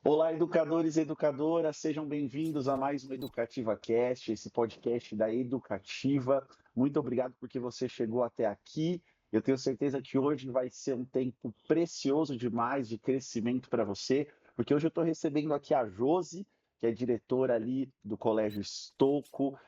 Olá, educadores e educadoras, sejam bem-vindos a mais um Educativa Cast, esse podcast da Educativa. Muito obrigado porque você chegou até aqui. Eu tenho certeza que hoje vai ser um tempo precioso demais de crescimento para você, porque hoje eu estou recebendo aqui a Josi, que é diretora ali do Colégio Estocco,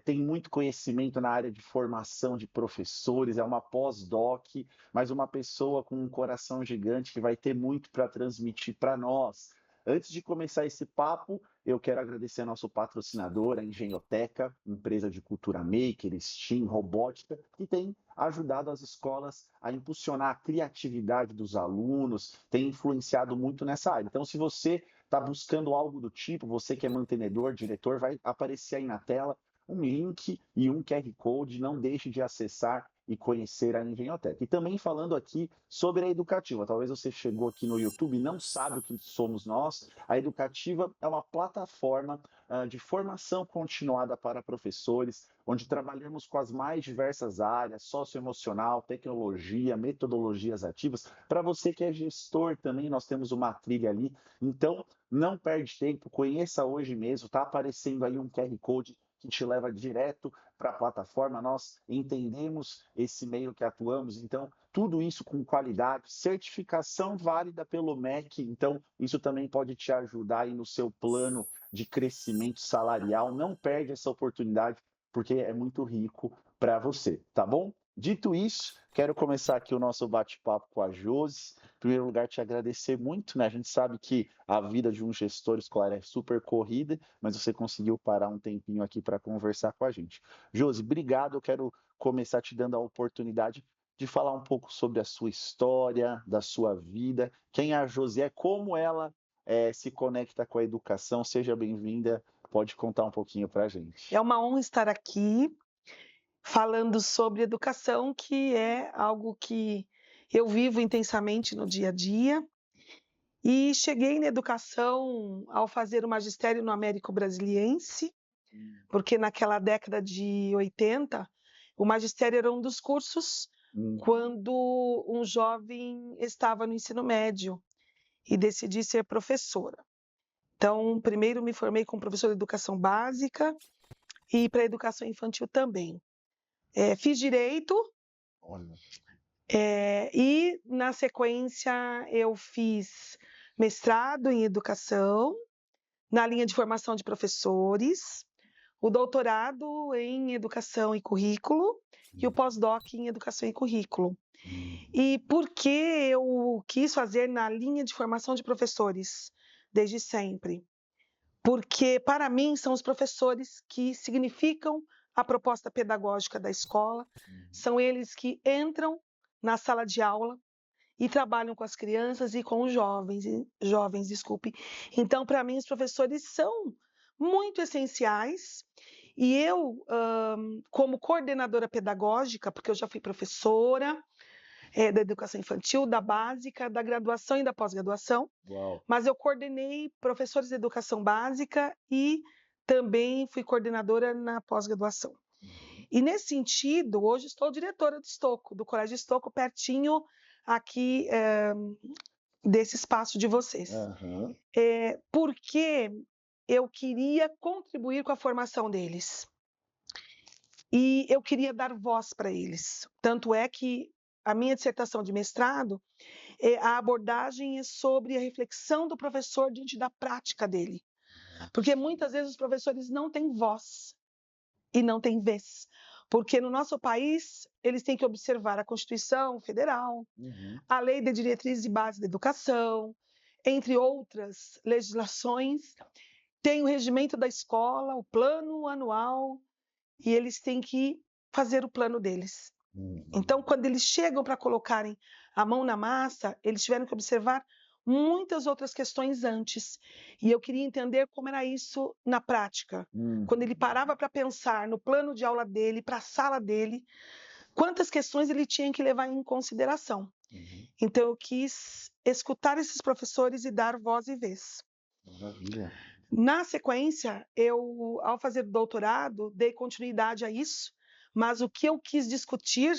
tem muito conhecimento na área de formação de professores, é uma pós-doc, mas uma pessoa com um coração gigante que vai ter muito para transmitir para nós. Antes de começar esse papo, eu quero agradecer a nosso patrocinador, a Engenhoteca, empresa de cultura maker, STEAM, robótica, que tem ajudado as escolas a impulsionar a criatividade dos alunos, tem influenciado muito nessa área. Então, se você está buscando algo do tipo, você que é mantenedor, diretor, vai aparecer aí na tela um link e um QR Code, não deixe de acessar e conhecer a Engenhoteca. E também falando aqui sobre a Educativa, talvez você chegou aqui no YouTube e não sabe o que somos nós. A Educativa é uma plataforma de formação continuada para professores, onde trabalhamos com as mais diversas áreas, socioemocional, tecnologia, metodologias ativas. Para você que é gestor também, nós temos uma trilha ali. Então, não perde tempo, conheça hoje mesmo, está aparecendo aí um QR Code que te leva direto para a plataforma. Nós entendemos esse meio que atuamos, então tudo isso com qualidade, certificação válida pelo MEC, então isso também pode te ajudar aí no seu plano de crescimento salarial. Não perde essa oportunidade, porque é muito rico para você, tá bom? Dito isso, quero começar aqui o nosso bate-papo com a Josi. Em primeiro lugar, te agradecer muito, né? A gente sabe que a vida de um gestor escolar é super corrida, mas você conseguiu parar um tempinho aqui para conversar com a gente. Josi, obrigado. Eu quero começar te dando a oportunidade de falar um pouco sobre a sua história, da sua vida, quem a Josi é, como ela se conecta com a educação. Seja bem-vinda, pode contar um pouquinho para a gente. É uma honra estar aqui falando sobre educação, que é algo que eu vivo intensamente no dia a dia. E cheguei na educação ao fazer o magistério no Américo Brasiliense, porque naquela década de 80, o magistério era um dos cursos quando um jovem estava no ensino médio e decidi ser professora. Então, primeiro me formei como professora de educação básica e para educação infantil também. Fiz direito. Olha. E, na sequência, eu fiz mestrado em educação, na linha de formação de professores, o doutorado em educação e currículo e o pós-doc em educação e currículo. E por que eu quis fazer na linha de formação de professores desde sempre? Porque, para mim, são os professores que significam a proposta pedagógica da escola, são eles que entram na sala de aula e trabalham com as crianças e com os jovens, desculpe. Então, para mim, os professores são muito essenciais. E eu, como coordenadora pedagógica, porque eu já fui professora da educação infantil, da básica, da graduação e da pós-graduação, mas eu coordenei professores de educação básica e também fui coordenadora na pós-graduação. E nesse sentido, hoje estou diretora do Estocco, do Colégio Estocco, pertinho aqui desse espaço de vocês. Porque eu queria contribuir com a formação deles. E eu queria dar voz para eles. Tanto é que a minha dissertação de mestrado, a abordagem é sobre a reflexão do professor diante da prática dele. Porque muitas vezes os professores não têm voz e não têm vez. Porque no nosso país, eles têm que observar a Constituição Federal, a Lei de Diretrizes e Bases da Educação, entre outras legislações. Tem o regimento da escola, o plano anual, e eles têm que fazer o plano deles. Então, quando eles chegam para colocarem a mão na massa, eles tiveram que observar muitas outras questões antes. E eu queria entender como era isso na prática. Quando ele parava para pensar no plano de aula dele, para a sala dele, quantas questões ele tinha que levar em consideração. Então, eu quis escutar esses professores e dar voz e vez. Maravilha. Na sequência, eu, ao fazer doutorado, dei continuidade a isso, mas o que eu quis discutir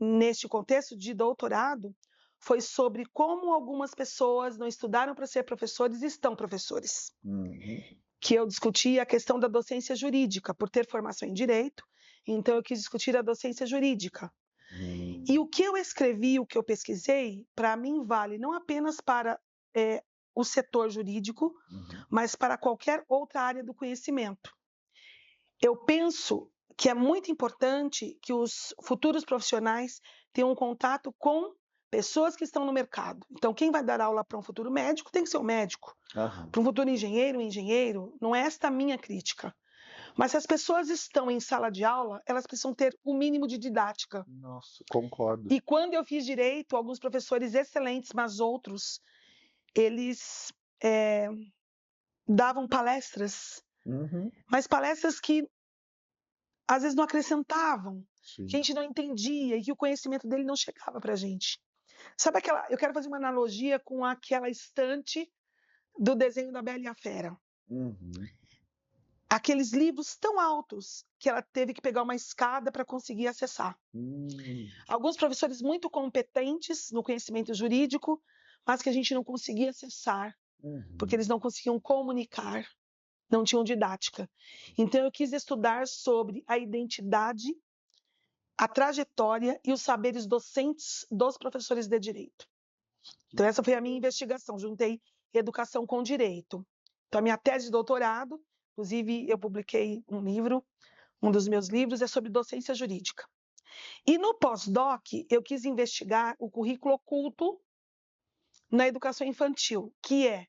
neste contexto de doutorado foi sobre como algumas pessoas não estudaram para ser professores e estão professores. Que eu discuti a questão da docência jurídica, por ter formação em direito, então eu quis discutir a docência jurídica. E o que eu escrevi, o que eu pesquisei, para mim vale não apenas para o setor jurídico, mas para qualquer outra área do conhecimento. Eu penso que é muito importante que os futuros profissionais tenham um contato com pessoas que estão no mercado. Então, quem vai dar aula para um futuro médico tem que ser um médico. Para um futuro engenheiro, um engenheiro. Não é esta a minha crítica. Mas se as pessoas estão em sala de aula, elas precisam ter o mínimo de didática. Nossa, concordo. E quando eu fiz direito, alguns professores excelentes, mas outros, eles davam palestras, mas palestras que às vezes não acrescentavam, Sim. que a gente não entendia e que o conhecimento dele não chegava para a gente. Sabe aquela... Eu quero fazer uma analogia com aquela estante do desenho da Bela e a Fera. Aqueles livros tão altos que ela teve que pegar uma escada para conseguir acessar. Alguns professores muito competentes no conhecimento jurídico, mas que a gente não conseguia acessar, porque eles não conseguiam comunicar, não tinham didática. Então, eu quis estudar sobre a identidade, a trajetória e os saberes docentes dos professores de direito. Então, essa foi a minha investigação. Juntei educação com direito. Então, a minha tese de doutorado, inclusive, eu publiquei um livro, um dos meus livros é sobre docência jurídica. E no pós-doc, eu quis investigar o currículo oculto na educação infantil, que é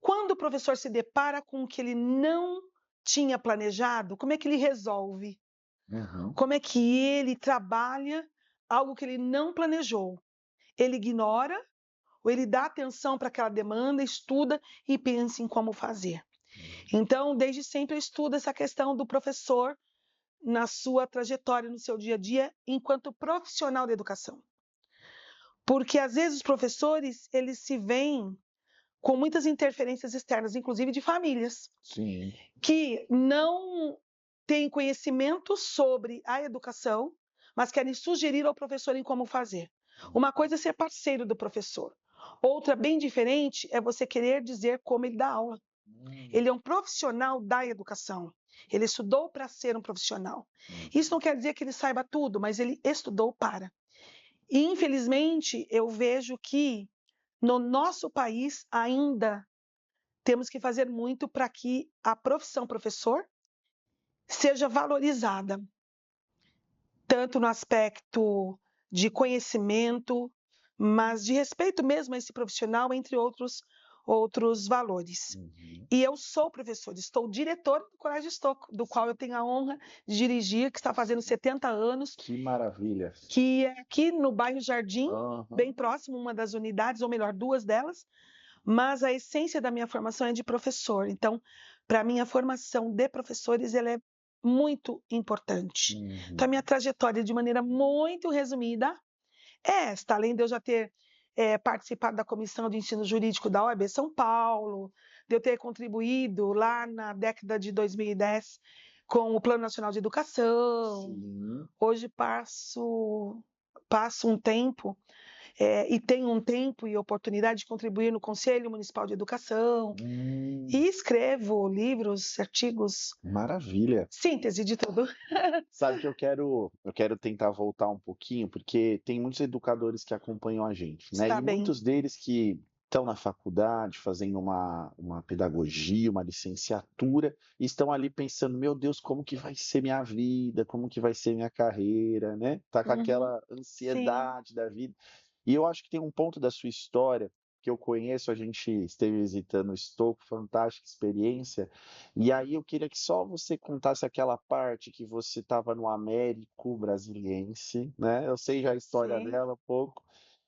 quando o professor se depara com o que ele não tinha planejado, como é que ele resolve? Como é que ele trabalha algo que ele não planejou? Ele ignora ou ele dá atenção para aquela demanda, estuda e pensa em como fazer? Então, desde sempre eu estudo essa questão do professor na sua trajetória, no seu dia a dia, enquanto profissional da educação. Porque, às vezes, os professores, eles se veem com muitas interferências externas, inclusive de famílias, que não têm conhecimento sobre a educação, mas querem sugerir ao professor em como fazer. Uma coisa é ser parceiro do professor. Outra, bem diferente, é você querer dizer como ele dá aula. Ele é um profissional da educação. Ele estudou para ser um profissional. Isso não quer dizer que ele saiba tudo, mas ele estudou para. E, infelizmente, eu vejo que no nosso país ainda temos que fazer muito para que a profissão professor seja valorizada, tanto no aspecto de conhecimento, mas de respeito mesmo a esse profissional, entre outros valores. E eu sou professora, estou diretora do Colégio Estocco, do qual eu tenho a honra de dirigir, que está fazendo 70 anos. Que maravilha! Que é aqui no bairro Jardim, bem próximo, uma das unidades, ou melhor, duas delas, mas a essência da minha formação é de professor. Então, para mim, a formação de professores ela é muito importante. Então, a minha trajetória, de maneira muito resumida, é esta, além de eu já ter participado da Comissão de Ensino Jurídico da OAB São Paulo, de eu ter contribuído lá na década de 2010 com o Plano Nacional de Educação. Hoje passo um tempo e tenho um tempo e oportunidade de contribuir no Conselho Municipal de Educação e escrevo livros, artigos. Maravilha! Síntese de tudo. Sabe que eu quero tentar voltar um pouquinho, porque tem muitos educadores que acompanham a gente, né? Está E bem. muitos deles que estão na faculdade, fazendo uma pedagogia, uma licenciatura, e estão ali pensando, meu Deus, como que vai ser minha vida, como que vai ser minha carreira, né? Tá com aquela ansiedade da vida. E eu acho que tem um ponto da sua história que eu conheço, a gente esteve visitando o Estocco, fantástica experiência, e aí eu queria que só você contasse aquela parte que você estava no Américo Brasiliense, né? Eu sei já a história dela um pouco,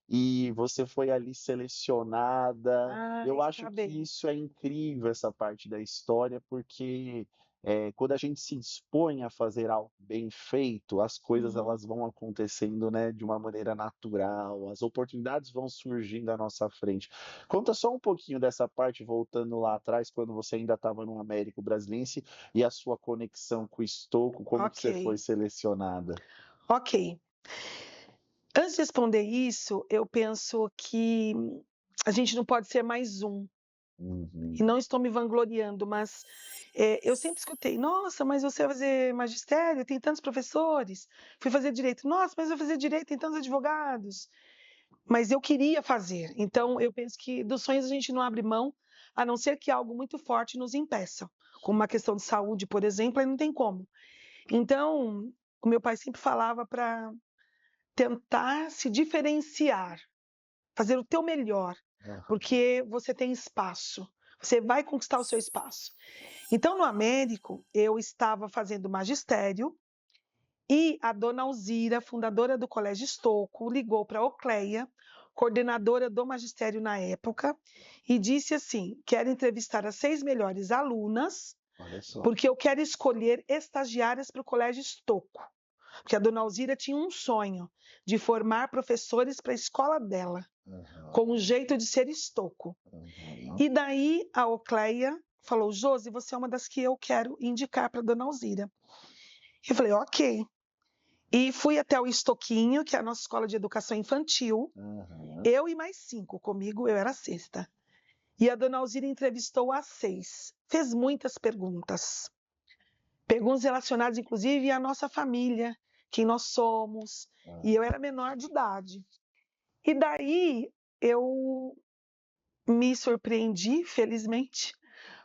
e você foi ali selecionada. Eu acho que isso é incrível, essa parte da história, porque quando a gente se dispõe a fazer algo bem feito, as coisas elas vão acontecendo, né, de uma maneira natural, as oportunidades vão surgindo à nossa frente. Conta só um pouquinho dessa parte, voltando lá atrás, quando você ainda estava no Américo Brasiliense, e a sua conexão com o Estocco, como que você foi selecionada? Ok. Antes de responder isso, eu penso que a gente não pode ser mais um. E não estou me vangloriando, mas eu sempre escutei: nossa, mas você vai fazer magistério, tem tantos professores. Fui fazer direito, nossa, mas vai fazer direito, tem tantos advogados. Mas eu queria fazer. Então, eu penso que dos sonhos a gente não abre mão, a não ser que algo muito forte nos impeça. Como uma questão de saúde, por exemplo, aí não tem como. Então, o meu pai sempre falava para tentar se diferenciar, fazer o teu melhor, porque você tem espaço, você vai conquistar o seu espaço. Então, no Américo, eu estava fazendo magistério e a dona Alzira, fundadora do Colégio Estouco, ligou para a Ocleia, coordenadora do magistério na época, e disse assim: quero entrevistar as 6 melhores alunas, porque eu quero escolher estagiárias para o Colégio Estouco. Porque a dona Alzira tinha um sonho de formar professores para a escola dela, com um jeito de ser Estouco. E daí a Ocleia falou: Josi, você é uma das que eu quero indicar para a dona Alzira. Eu falei: ok. E fui até o Estoquinho, que é a nossa escola de educação infantil, eu e mais 5, comigo eu era a 6ª. E a dona Alzira entrevistou as 6, fez muitas perguntas relacionadas, inclusive, à nossa família, quem nós somos, e eu era menor de idade. E daí eu me surpreendi, felizmente,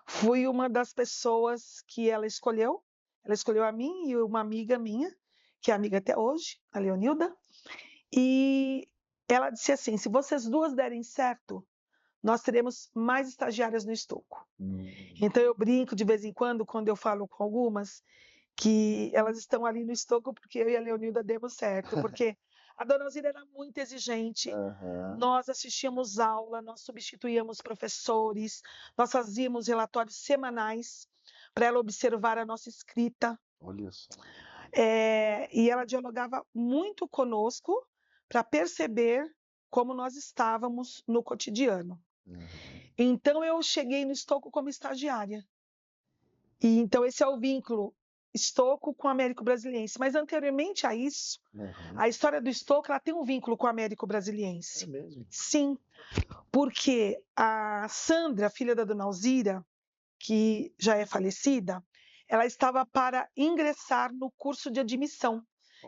fui uma das pessoas que ela escolheu a mim e uma amiga minha, que é amiga até hoje, a Leonilda, e ela disse assim: se vocês duas derem certo, nós teremos mais estagiárias no Estouco. Então eu brinco de vez em quando eu falo com algumas, que elas estão ali no Estouco porque eu e a Leonilda demos certo, porque a dona Alzira era muito exigente, nós assistíamos aula, nós substituíamos professores, nós fazíamos relatórios semanais para ela observar a nossa escrita. Olha só. E ela dialogava muito conosco para perceber como nós estávamos no cotidiano. Então eu cheguei no Estouco como estagiária. E então esse é o vínculo Estouco com o Américo Brasiliense. Mas anteriormente a isso, a história do Estouco ela tem um vínculo com o Américo Brasiliense. É mesmo? Sim, porque a Sandra, filha da dona Alzira, que já é falecida, ela estava para ingressar no curso de admissão,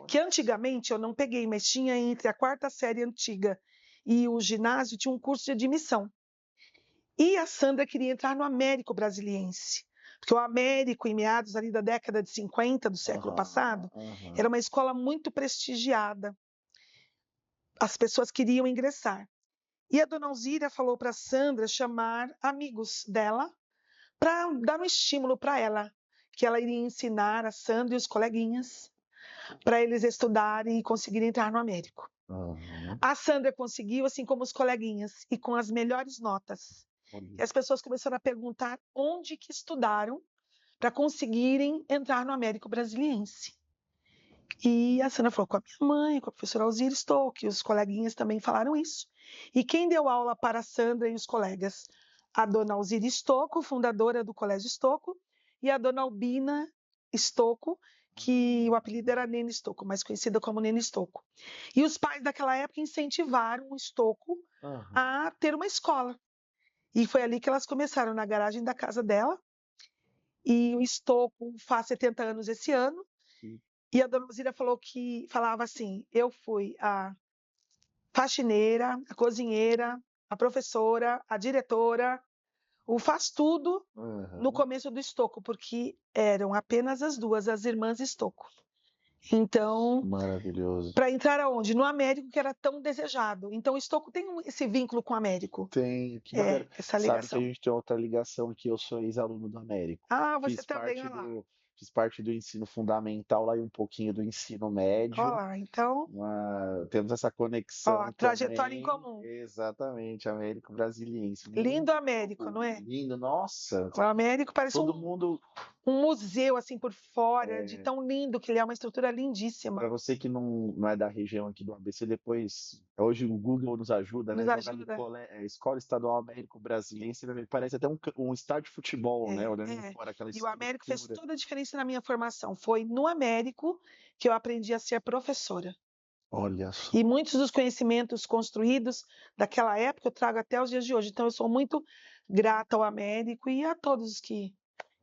que antigamente eu não peguei, mas tinha entre a 4ª série antiga e o ginásio, tinha um curso de admissão. E a Sandra queria entrar no Américo Brasiliense, porque o Américo, em meados ali da década de 50 do século passado, era uma escola muito prestigiada. As pessoas queriam ingressar. E a dona Alzira falou para a Sandra chamar amigos dela para dar um estímulo para ela, que ela iria ensinar a Sandra e os coleguinhas para eles estudarem e conseguirem entrar no Américo. A Sandra conseguiu, assim como os coleguinhas, e com as melhores notas. E as pessoas começaram a perguntar onde que estudaram para conseguirem entrar no Américo Brasiliense. E a Sandra falou com a minha mãe, com a professora Alzira Stouck, os coleguinhas também falaram isso. E quem deu aula para a Sandra e os colegas? A dona Alzira Stouco, fundadora do Colégio Estouco, e a dona Albina Stouco, que o apelido era Nene Stouco, mais conhecida como Nene Stouco. E os pais daquela época incentivaram o Stouco a ter uma escola. E foi ali que elas começaram, na garagem da casa dela. E o Stouco faz 70 anos esse ano. E a dona Alzira falava assim: eu fui a faxineira, a cozinheira, a professora, a diretora, o faz tudo no começo do Estouco, porque eram apenas as duas, as irmãs Estouco. Então, maravilhoso. Para entrar aonde? No Américo, que era tão desejado. Então, o Estouco tem esse vínculo com o Américo. Tem, que bacana. Essa Sabe que ligação. a gente tem outra ligação que eu sou ex-aluno do Américo. Ah, você também, olha lá. Fiz parte do ensino fundamental lá e um pouquinho do ensino médio. Olha lá, então, Temos essa conexão trajetória em também. comum. Exatamente, Américo Brasiliense. Lindo Américo, não é? Lindo, nossa. O Américo parece Todo mundo. um museu assim por fora, de tão lindo que ele é, uma estrutura lindíssima. Para você que não é da região aqui do ABC, depois, hoje o Google nos ajuda, né? Escola Estadual Américo Brasiliense, parece até um estádio de futebol, né? Olhando fora aquela E o Américo fez toda a diferença na minha formação. Foi no Américo que eu aprendi a ser professora. Olha só. E muitos dos conhecimentos construídos daquela época eu trago até os dias de hoje. Então, eu sou muito grata ao Américo e a todos que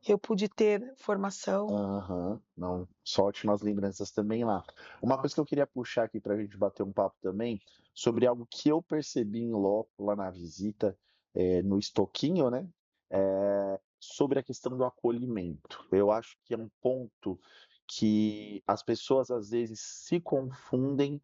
eu pude ter formação. Aham, não, só ótimas lembranças também lá. Uma coisa que eu queria puxar aqui para a gente bater um papo também, sobre algo que eu percebi em loco lá na visita, no estoquinho, né? Sobre a questão do acolhimento. Eu acho que é um ponto que as pessoas às vezes se confundem,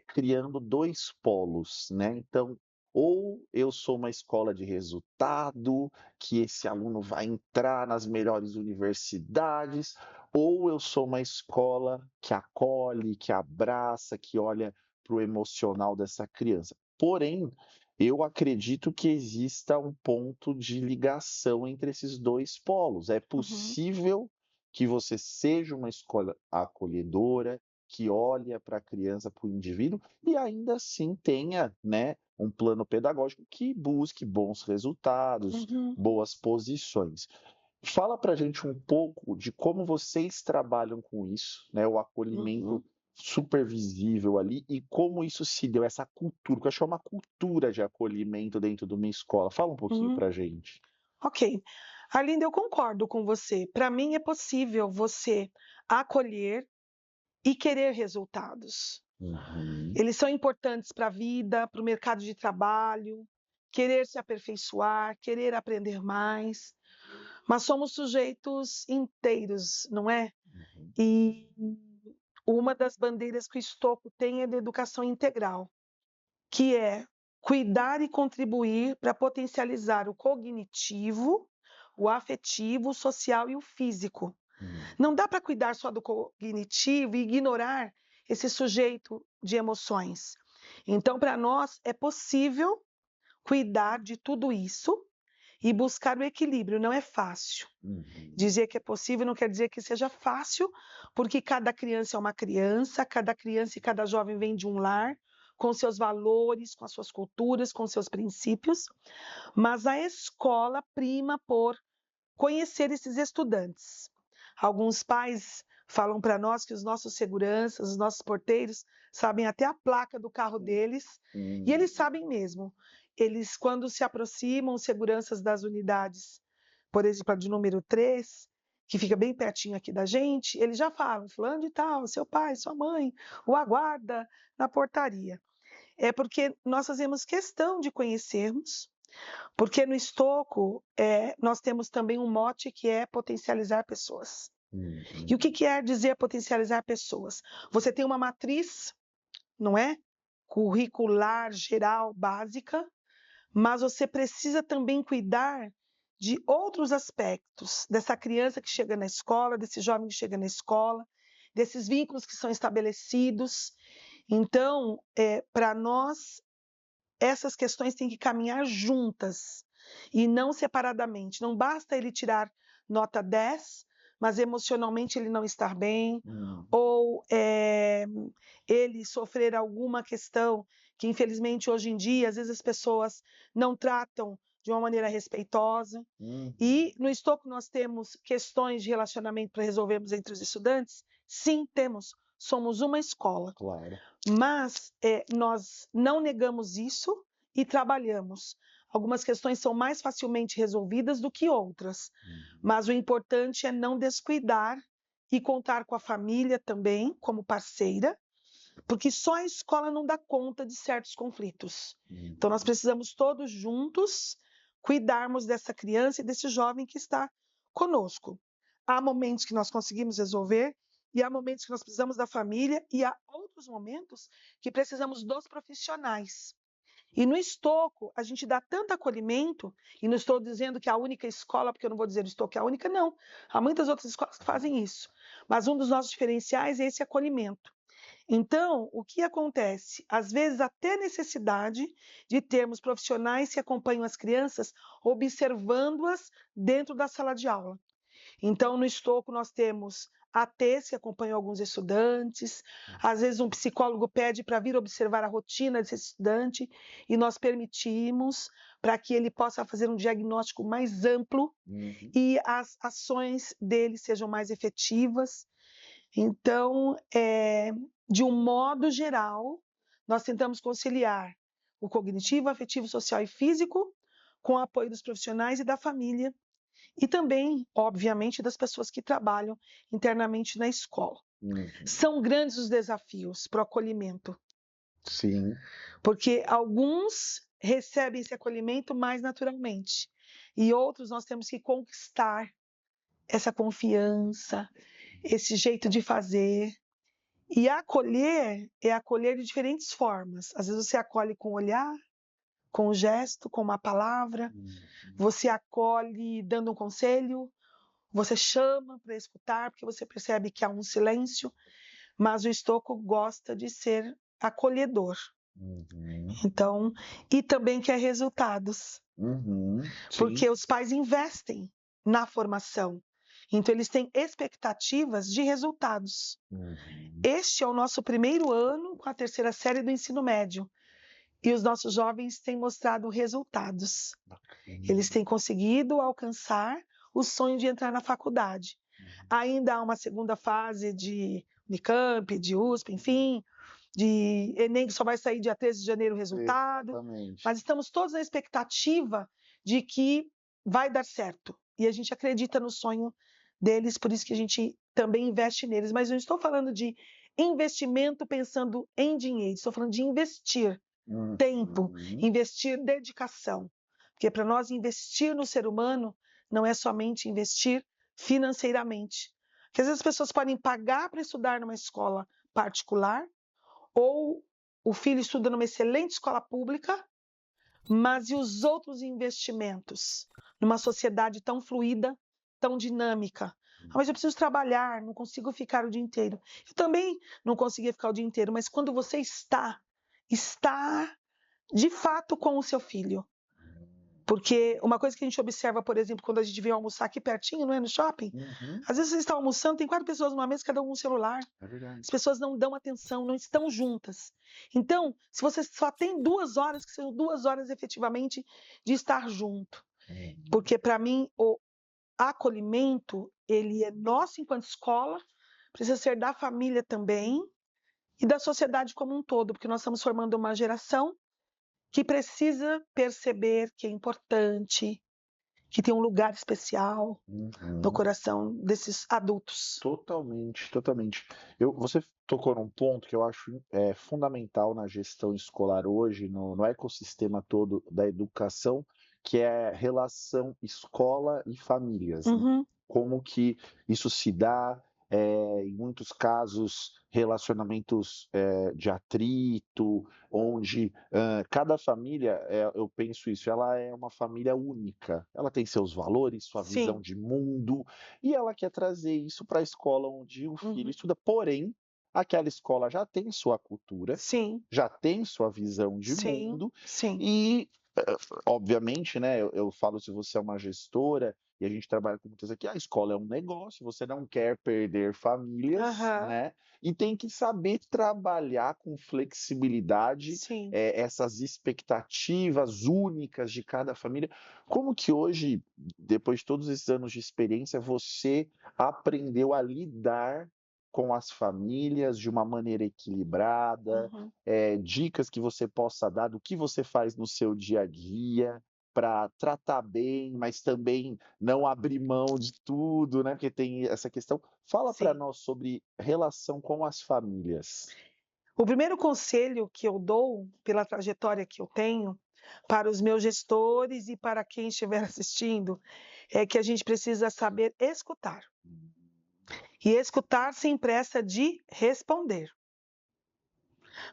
criando 2 polos, né. Então, ou eu sou uma escola de resultado, que esse aluno vai entrar nas melhores universidades, ou eu sou uma escola que acolhe, que abraça, que olha para o emocional dessa criança. Porém, eu acredito que exista um ponto de ligação entre esses 2 polos. É Uhum, possível que você seja uma escola acolhedora, que olha para a criança, para o indivíduo, e ainda assim tenha, né, um plano pedagógico que busque bons resultados, uhum, boas posições. Fala para a gente um pouco de como vocês trabalham com isso, né, o acolhimento uhum, supervisível ali e como isso se deu, essa cultura, que eu acho que é uma cultura de acolhimento dentro de uma escola. Fala um pouquinho uhum. para a gente. Ok. Arlinda, eu concordo com você. Para mim é possível você acolher e querer resultados. Uhum, Eles são importantes para a vida, para o mercado de trabalho, querer se aperfeiçoar, querer aprender mais, mas somos sujeitos inteiros, não é? uhum, E uma das bandeiras que o Estocco tem é da educação integral, que é cuidar e contribuir para potencializar o cognitivo, o afetivo, o social e o físico. uhum, Não dá para cuidar só do cognitivo e ignorar esse sujeito de emoções. Então, para nós, é possível cuidar de tudo isso e buscar o equilíbrio. Não é fácil. uhum, Dizer que é possível não quer dizer que seja fácil, porque cada criança é uma criança, cada criança e cada jovem vem de um lar, com seus valores, com as suas culturas, com seus princípios, mas a escola prima por conhecer esses estudantes. Alguns pais falam para nós que os nossos seguranças, os nossos porteiros, sabem até a placa do carro deles, e uhum, eles sabem mesmo. Eles, quando se aproximam, seguranças das unidades, por exemplo, a de número 3, que fica bem pertinho aqui da gente, eles já falam, fulano de tal, seu pai, sua mãe, o aguarda na portaria. É porque nós fazemos questão de conhecermos, porque no Estocco, nós temos também um mote que é potencializar pessoas. E uhum, o que quer dizer potencializar pessoas? Você tem uma matriz, não é? Curricular, geral, básica, mas você precisa também cuidar de outros aspectos dessa criança que chega na escola, desse jovem que chega na escola, desses vínculos que são estabelecidos. Então, para nós, essas questões têm que caminhar juntas e não separadamente. Não basta ele tirar nota 10, mas emocionalmente ele não estar bem, uhum, ou ele sofrer alguma questão que, infelizmente, hoje em dia, às vezes as pessoas não tratam de uma maneira respeitosa. uhum, E no Estocco nós temos questões de relacionamento para resolvermos entre os estudantes? Sim, temos. Somos uma escola. claro. Mas nós não negamos isso e trabalhamos. Algumas questões são mais facilmente resolvidas do que outras, Uhum, mas o importante é não descuidar e contar com a família também como parceira, porque só a escola não dá conta de certos conflitos. Então nós uhum, precisamos todos juntos cuidarmos dessa criança e desse jovem que está conosco. Há momentos que nós conseguimos resolver e há momentos que nós precisamos da família e há outros momentos que precisamos dos profissionais. E no Estocco, a gente dá tanto acolhimento, e não estou dizendo que é a única escola, porque eu não vou dizer o Estocco é a única, não. Há muitas outras escolas que fazem isso. Mas um dos nossos diferenciais é esse acolhimento. Então, o que acontece? Às vezes, até necessidade de termos profissionais que acompanham as crianças, observando-as dentro da sala de aula. Então, no Estocco, nós temos ATs que acompanham alguns estudantes, às vezes um psicólogo pede para vir observar a rotina desse estudante e nós permitimos para que ele possa fazer um diagnóstico mais amplo uhum, e as ações dele sejam mais efetivas. Então, de um modo geral, nós tentamos conciliar o cognitivo, afetivo, social e físico com o apoio dos profissionais e da família e também, obviamente, das pessoas que trabalham internamente na escola. São grandes os desafios para o acolhimento. Sim. Porque alguns recebem esse acolhimento mais naturalmente e outros nós temos que conquistar essa confiança, esse jeito de fazer. E acolher é acolher de diferentes formas. Às vezes você acolhe com o olhar, com o gesto, com uma palavra. Você acolhe dando um conselho. Você chama para escutar, porque você percebe que há um silêncio. Mas o Estocco gosta de ser acolhedor. Então, e também quer resultados. Porque os pais investem na formação. Então, eles têm expectativas de resultados. Este é o nosso primeiro ano com a terceira série do ensino médio. E os nossos jovens têm mostrado resultados. Eles têm conseguido alcançar o sonho de entrar na faculdade. Ainda há uma segunda fase de Unicamp, de USP, enfim, de Enem, que só vai sair dia 13 de janeiro o resultado. Exatamente. Mas estamos todos na expectativa de que vai dar certo. E a gente acredita no sonho deles, por isso que a gente também investe neles. Mas eu não estou falando de investimento pensando em dinheiro, estou falando de investir tempo, investir dedicação. Porque para nós investir no ser humano não é somente investir financeiramente. Porque às vezes as pessoas podem pagar para estudar numa escola particular, ou o filho estuda numa excelente escola pública, mas e os outros investimentos numa sociedade tão fluida, tão dinâmica? Mas eu preciso trabalhar, não consigo ficar o dia inteiro. Eu também não conseguia ficar o dia inteiro, mas quando você está de fato com o seu filho. Porque uma coisa que a gente observa, por exemplo, quando a gente vem almoçar aqui pertinho, não é, no shopping, às vezes vocês estão almoçando, tem 4 pessoas numa mesa, cada um com um celular. É verdade. As pessoas não dão atenção, não estão juntas. Então, se você só tem 2 horas, que sejam 2 horas efetivamente de estar junto. Porque, para mim, o acolhimento, ele é nosso enquanto escola, precisa ser da família também e da sociedade como um todo, porque nós estamos formando uma geração que precisa perceber que é importante, que tem um lugar especial no coração desses adultos. Totalmente, totalmente. Você tocou num ponto que eu acho fundamental na gestão escolar hoje, no ecossistema todo da educação, que é a relação escola e famílias, né? Como que isso se dá, em muitos casos, relacionamentos de atrito, onde cada família, eu penso isso, ela é uma família única. Ela tem seus valores, sua visão Sim. de mundo, e ela quer trazer isso para a escola onde o filho estuda. Porém, aquela escola já tem sua cultura, Sim, já tem sua visão de sim, mundo, sim. e, obviamente, né, eu falo, se você é uma gestora, e a gente trabalha com muitas aqui, a escola é um negócio, você não quer perder famílias, Aham, né? E tem que saber trabalhar com flexibilidade sim. essas expectativas únicas de cada família. Como que hoje, depois de todos esses anos de experiência, você aprendeu a lidar com as famílias de uma maneira equilibrada? Uhum. Dicas que você possa dar do que você faz no seu dia a dia para tratar bem, mas também não abrir mão de tudo, né? Porque tem essa questão. Fala para Sim. nós sobre relação com as famílias. O primeiro conselho que eu dou, pela trajetória que eu tenho, para os meus gestores e para quem estiver assistindo, é que a gente precisa saber escutar. E escutar sem pressa de responder.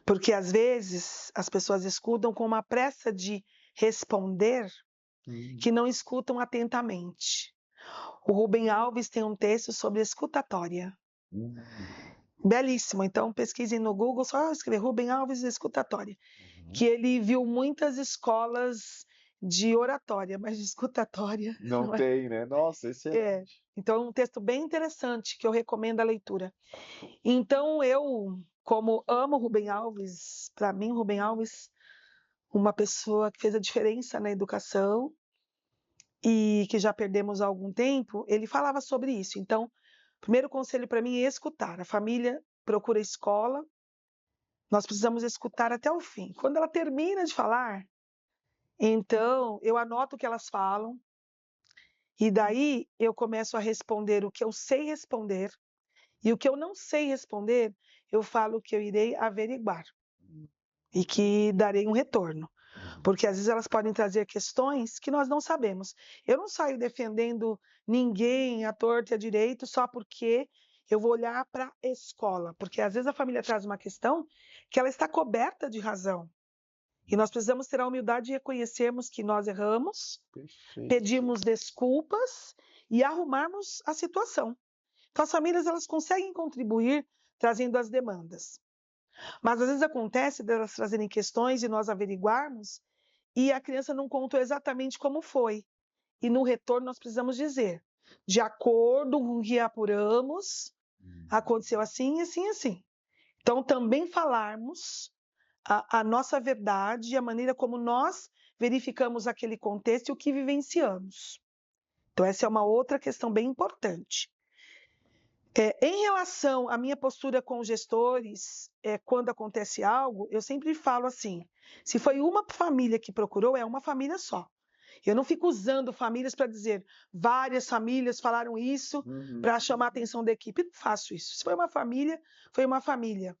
Porque às vezes as pessoas escutam com uma pressa de responder que não escutam atentamente. O Rubem Alves tem um texto sobre escutatória. Belíssimo. Então pesquisem no Google, só escrever Rubem Alves escutatória. Que ele viu muitas escolas de oratória, mas de escutatória Não não é. tem, né? Nossa, excelente. Então é um texto bem interessante que eu recomendo a leitura. Então eu, como amo Rubem Alves, para mim Rubem Alves, uma pessoa que fez a diferença na educação e que já perdemos há algum tempo, ele falava sobre isso. Então, O primeiro conselho para mim é escutar. A família procura a escola, nós precisamos escutar até o fim. Quando ela termina de falar, então eu anoto o que elas falam, e daí eu começo a responder o que eu sei responder, e o que eu não sei responder, eu falo que eu irei averiguar e que darei um retorno. Porque às vezes elas podem trazer questões que nós não sabemos. Eu não saio defendendo ninguém à torta e à direito só porque eu vou olhar para a escola. Porque às vezes a família traz uma questão que ela está coberta de razão. E nós precisamos ter a humildade de reconhecermos que nós erramos, Perfeito. pedirmos desculpas e arrumarmos a situação. Então as famílias elas conseguem contribuir trazendo as demandas. Mas às vezes acontece delas trazerem questões e nós averiguarmos e a criança não contou exatamente como foi. E no retorno nós precisamos dizer, de acordo com o que apuramos, aconteceu assim, assim, assim. Então também falarmos a nossa verdade e a maneira como nós verificamos aquele contexto e o que vivenciamos. Então essa é uma outra questão bem importante. Em relação à minha postura com os gestores, quando acontece algo, eu sempre falo assim: se foi uma família que procurou, é uma família só. Eu não fico usando famílias para dizer várias famílias falaram isso para chamar a atenção da equipe. Não faço isso. Se foi uma família, foi uma família.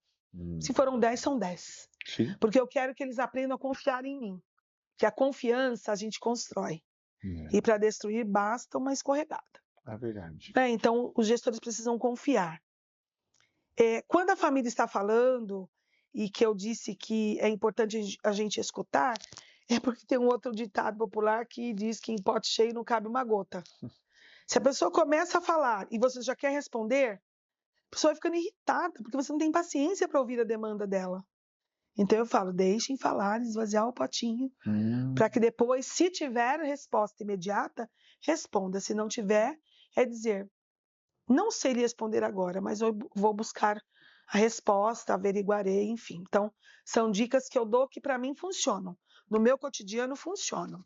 Se foram 10, são 10. Sim. Porque eu quero que eles aprendam a confiar em mim. Que a confiança a gente constrói. E para destruir basta uma escorregada. É verdade. Então, os gestores precisam confiar. Quando a família está falando, e que eu disse que é importante a gente escutar, é porque tem um outro ditado popular que diz que em pote cheio não cabe uma gota. Se a pessoa começa a falar e você já quer responder, a pessoa vai ficando irritada, porque você não tem paciência para ouvir a demanda dela. Então eu falo, deixem falar, esvaziar o potinho, para que depois, se tiver resposta imediata, responda. Se não tiver, é dizer, não sei lhe responder agora, mas eu vou buscar a resposta, averiguarei, enfim. Então, são dicas que eu dou que para mim funcionam. No meu cotidiano funcionam.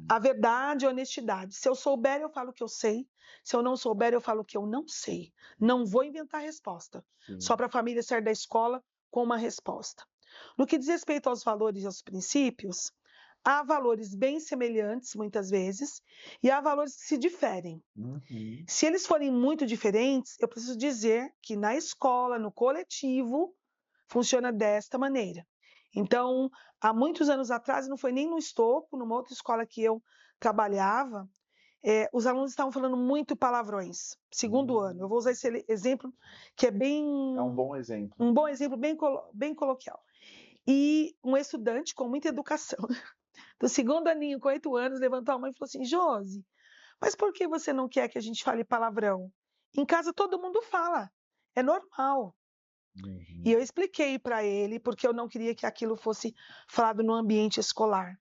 A verdade e a honestidade. Se eu souber, eu falo o que eu sei. Se eu não souber, eu falo o que eu não sei. Não vou inventar resposta. Só para a família sair da escola com uma resposta. No que diz respeito aos valores e aos princípios, há valores bem semelhantes, muitas vezes, e há valores que se diferem. Se eles forem muito diferentes, eu preciso dizer que na escola, no coletivo, funciona desta maneira. Então, há muitos anos atrás, não foi nem no Estoco, numa outra escola que eu trabalhava, os alunos estavam falando muito palavrões. Segundo ano, eu vou usar esse exemplo que é bem... É um bom exemplo. Um bom exemplo, bem coloquial. E um estudante com muita educação, do segundo aninho, com 8 anos, levantou a mão e falou assim, Josi, mas por que você não quer que a gente fale palavrão? Em casa todo mundo fala, é normal. E eu expliquei para ele porque eu não queria que aquilo fosse falado no ambiente escolar.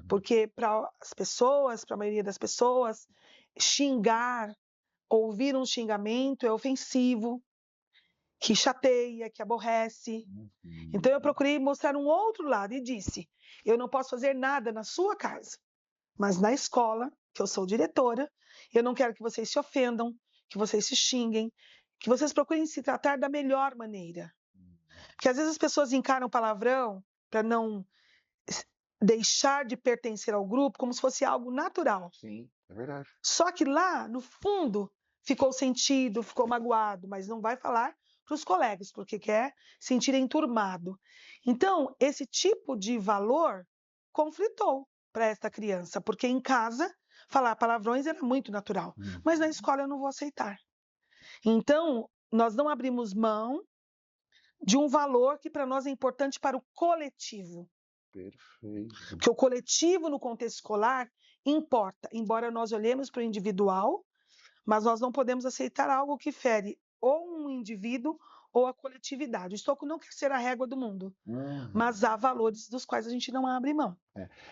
Porque para as pessoas, para a maioria das pessoas, xingar, ouvir um xingamento é ofensivo, que chateia, que aborrece. Então eu procurei mostrar um outro lado e disse, eu não posso fazer nada na sua casa, mas na escola, que eu sou diretora, eu não quero que vocês se ofendam, que vocês se xinguem, que vocês procurem se tratar da melhor maneira. Porque às vezes as pessoas encaram palavrão para não deixar de pertencer ao grupo como se fosse algo natural. Sim, é verdade. Só que lá, no fundo, ficou sentido, ficou magoado, mas não vai falar para os colegas, porque quer sentir enturmado. Então, esse tipo de valor conflitou para esta criança, porque em casa falar palavrões era muito natural, mas na escola eu não vou aceitar. Então, nós não abrimos mão de um valor que para nós é importante para o coletivo. Perfeito. Porque o coletivo no contexto escolar importa, embora nós olhemos para o individual, mas nós não podemos aceitar algo que fere ou um indivíduo ou a coletividade. O Estoco não quer ser a régua do mundo, mas há valores dos quais a gente não abre mão.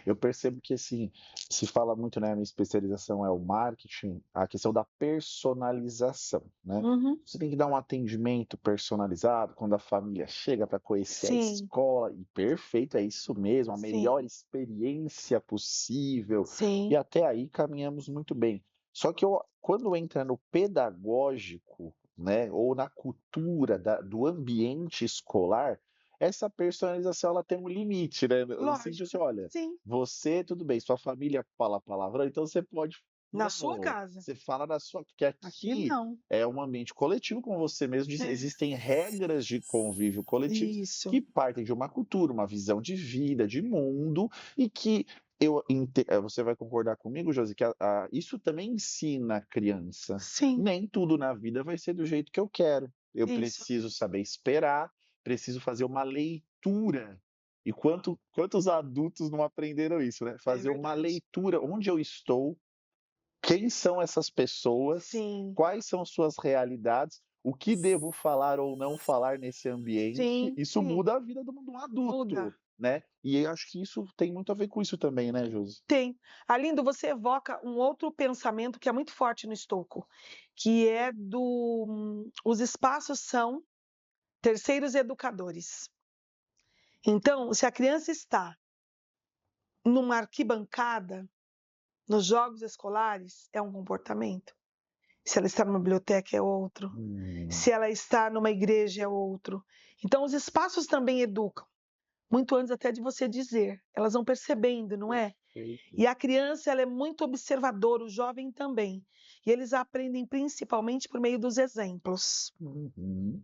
Eu percebo que, assim, se fala muito, né, a minha especialização é o marketing, a questão da personalização, né? Você tem que dar um atendimento personalizado quando a família chega para conhecer a escola, e perfeito, é isso mesmo, a melhor experiência possível, e até aí caminhamos muito bem. Só que quando entra no pedagógico, né, ou na cultura do ambiente escolar, essa personalização ela tem um limite, né? No sentido assim, Lógico, olha, sim. você, tudo bem, sua família fala palavrão, então você pode. Na sua Não, casa. você fala na sua. Porque Aqui aqui não. é um ambiente coletivo, como você mesmo disse, É. existem regras de convívio coletivo Isso. que partem de uma cultura, uma visão de vida, de mundo, e que você vai concordar comigo, Josi, que isso também ensina a criança. Sim, Nem tudo na vida vai ser do jeito que eu quero. Eu isso. preciso saber esperar, preciso fazer uma leitura. E quantos adultos não aprenderam isso, né? É Fazer uma verdade. leitura, onde eu estou, quem são essas pessoas, Sim, quais são suas realidades, o que devo falar ou não falar nesse ambiente. sim, Isso sim. muda a vida de um Muda. adulto, né? E eu acho que isso tem muito a ver com isso também, né, Josi? Tem. Arlindo, você evoca um outro pensamento que é muito forte no Estouco, que é os espaços são terceiros educadores. Então, se a criança está numa arquibancada, nos jogos escolares, é um comportamento. Se ela está numa biblioteca, é outro. Hum, Se ela está numa igreja, é outro. Então, os espaços também educam, muito antes até de você dizer. Elas vão percebendo, não é? perfeito. E a criança, ela é muito observadora, o jovem também. E eles aprendem principalmente por meio dos exemplos, Uhum,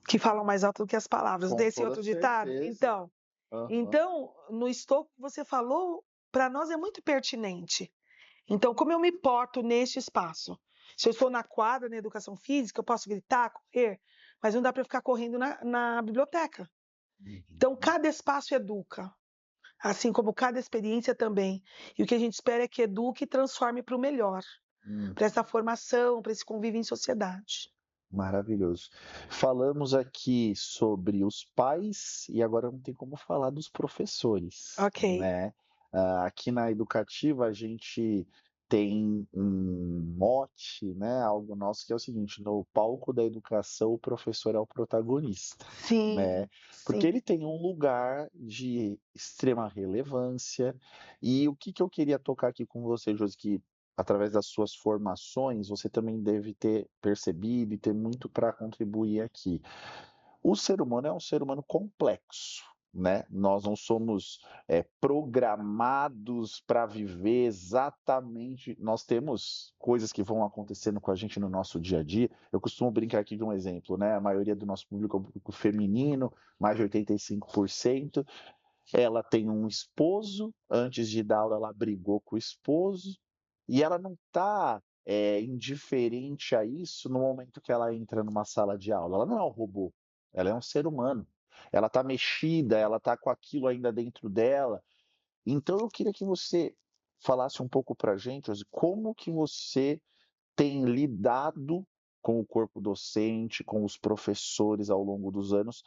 que falam mais alto do que as palavras. com Desse toda outro ditado? certeza. Então, Aham. no Estouco que você falou, para nós é muito pertinente. Então, como eu me porto neste espaço? Se eu estou na quadra, na educação física, eu posso gritar, correr, mas não dá para ficar correndo na biblioteca. Então, Uhum. cada espaço educa, assim como cada experiência também. E o que a gente espera é que eduque e transforme para o melhor, Hum, para essa formação, para esse convívio em sociedade. maravilhoso. Falamos aqui sobre os pais e agora não tem como falar dos professores, Ok, né? Aqui na Educativa a gente tem um mote, né? Algo nosso que é o seguinte: no palco da educação o professor é o protagonista, sim, né? Porque sim. ele tem um lugar de extrema relevância. E o que que eu queria tocar aqui com você, Josi, que através das suas formações, você também deve ter percebido e ter muito para contribuir aqui. O ser humano é um ser humano complexo, né? Nós não somos programados para viver exatamente. Nós temos coisas que vão acontecendo com a gente no nosso dia a dia. Eu costumo brincar aqui de um exemplo, né? A maioria do nosso público é um público feminino, mais de 85%. Ela tem um esposo, antes de dar aula ela brigou com o esposo, e ela não está indiferente a isso no momento que ela entra numa sala de aula. Ela não é um robô, ela é um ser humano. Ela está mexida, ela está com aquilo ainda dentro dela. Então eu queria que você falasse um pouco para a gente, Josi, como que você tem lidado com o corpo docente, com os professores ao longo dos anos,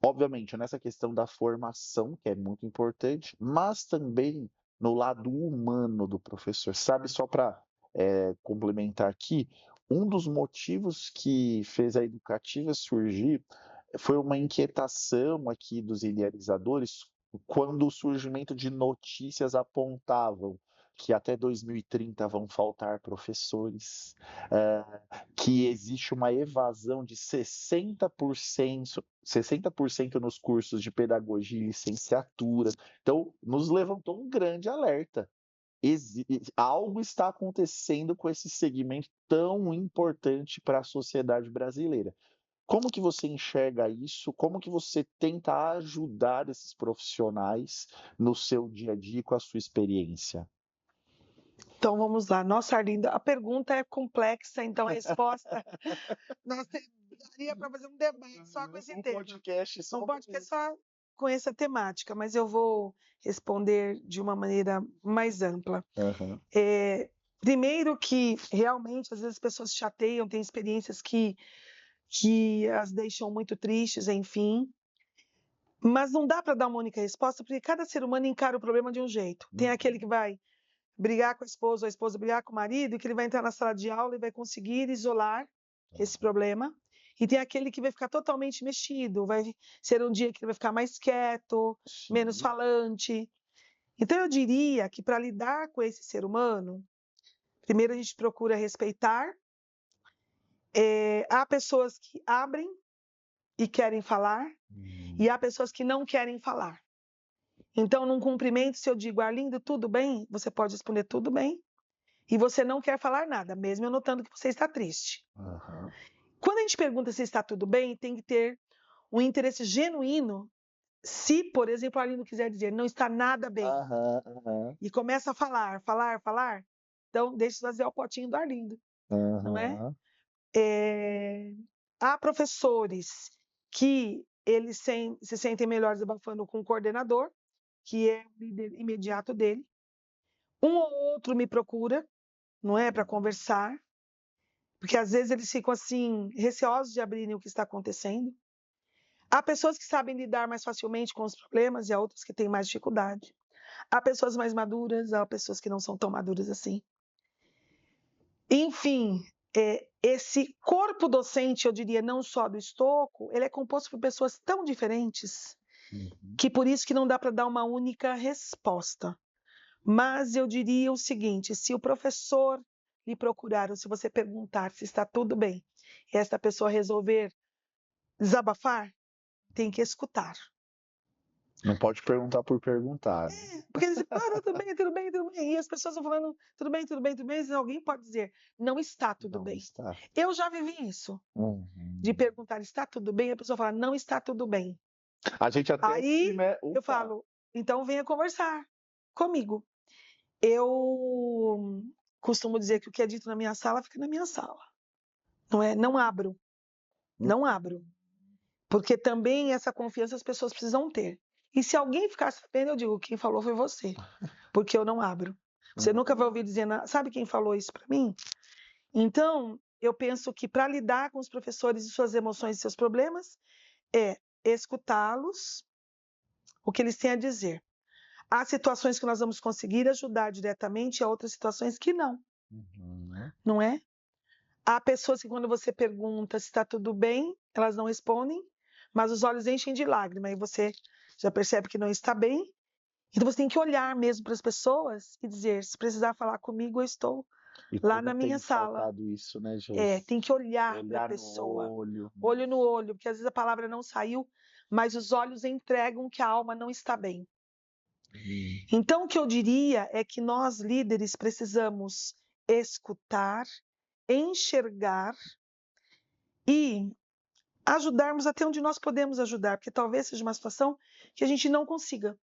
obviamente, nessa questão da formação, que é muito importante, mas também no lado humano do professor. Sabe, só para complementar aqui, um dos motivos que fez a Educativa surgir foi uma inquietação aqui dos idealizadores quando o surgimento de notícias apontavam que até 2030 vão faltar professores, que existe uma evasão de 60% nos cursos de pedagogia e licenciatura. Então, nos levantou um grande alerta. Algo está acontecendo com esse segmento tão importante para a sociedade brasileira. Como que você enxerga isso? Como que você tenta ajudar esses profissionais no seu dia a dia com a sua experiência? Então vamos lá. Nossa, Arlinda, a pergunta é complexa, então a resposta. Daria para fazer um debate só com esse Um tema. podcast Não só para pode ser só com essa temática, mas eu vou responder de uma maneira mais ampla. Aham. Primeiro que realmente às vezes as pessoas se chateiam, têm experiências que as deixam muito tristes, enfim. Mas não dá para dar uma única resposta, porque cada ser humano encara o problema de um jeito. Tem aquele Uhum. que vai brigar com a esposa, ou a esposa brigar com o marido, e que ele vai entrar na sala de aula e vai conseguir isolar esse problema. E tem aquele que vai ficar totalmente mexido, vai ser um dia que ele vai ficar mais quieto, menos Sim. falante. Então eu diria que para lidar com esse ser humano, Primeiro a gente procura respeitar. Há pessoas que abrem e querem falar, e há pessoas que não querem falar. Então, num cumprimento, se eu digo, Arlindo, tudo bem? Você pode responder tudo bem. E você não quer falar nada, mesmo eu notando que você está triste. Aham. Quando a gente pergunta se está tudo bem, tem que ter um interesse genuíno. Se, por exemplo, o Arlindo quiser dizer, não está nada bem, Aham, aham, e começa a falar, então deixa eu fazer o potinho do Arlindo, não é? aham. Há professores que eles se sentem melhores abafando com o coordenador, que é o líder imediato dele. Um ou outro me procura, não é, para conversar, porque às vezes eles ficam assim, receosos de abrirem o que está acontecendo. Há pessoas que sabem lidar mais facilmente com os problemas e há outras que têm mais dificuldade. Há pessoas mais maduras, há pessoas que não são tão maduras assim. Enfim, esse corpo docente, eu diria, não só do Estocco, ele é composto por pessoas tão diferentes Uhum. que por isso que não dá para dar uma única resposta. Mas eu diria o seguinte, se o professor lhe procurar ou se você perguntar se está tudo bem e esta pessoa resolver desabafar, tem que escutar. Não pode perguntar por perguntar, né? Porque eles dizem, tudo bem, tudo bem, tudo bem. E as pessoas vão falando, tudo bem, tudo bem, tudo bem. E alguém pode dizer, não está tudo Não bem. está. Eu já vivi isso, de Uhum. perguntar, está tudo bem? E a pessoa fala, não está tudo bem. A gente até Aí eu Opa. falo, então venha conversar comigo. Eu costumo dizer que o que é dito na minha sala fica na minha sala. Não é? Não abro. Não abro. Porque também essa confiança as pessoas precisam ter. E se alguém ficar sabendo, eu digo, quem falou foi você. Porque eu não abro. Você nunca vai ouvir dizer, sabe quem falou isso para mim? Então, eu penso que para lidar com os professores e suas emoções e seus problemas, é escutá-los, o que eles têm a dizer. Há situações que nós vamos conseguir ajudar diretamente e há outras situações que não. Uhum. Não é? Há pessoas que quando você pergunta se está tudo bem, elas não respondem, mas os olhos enchem de lágrima e você já percebe que não está bem. Então você tem que olhar mesmo para as pessoas e dizer, se precisar falar comigo, eu estou E lá como na minha tem sala. faltado isso, né, Josi? Tem que olhar para a Olhar no pessoa, olho. olho no olho, porque às vezes a palavra não saiu, mas os olhos entregam que a alma não está bem. Então, o que eu diria é que nós, líderes, precisamos escutar, enxergar e ajudarmos até onde nós podemos ajudar, porque talvez seja uma situação que a gente não consiga.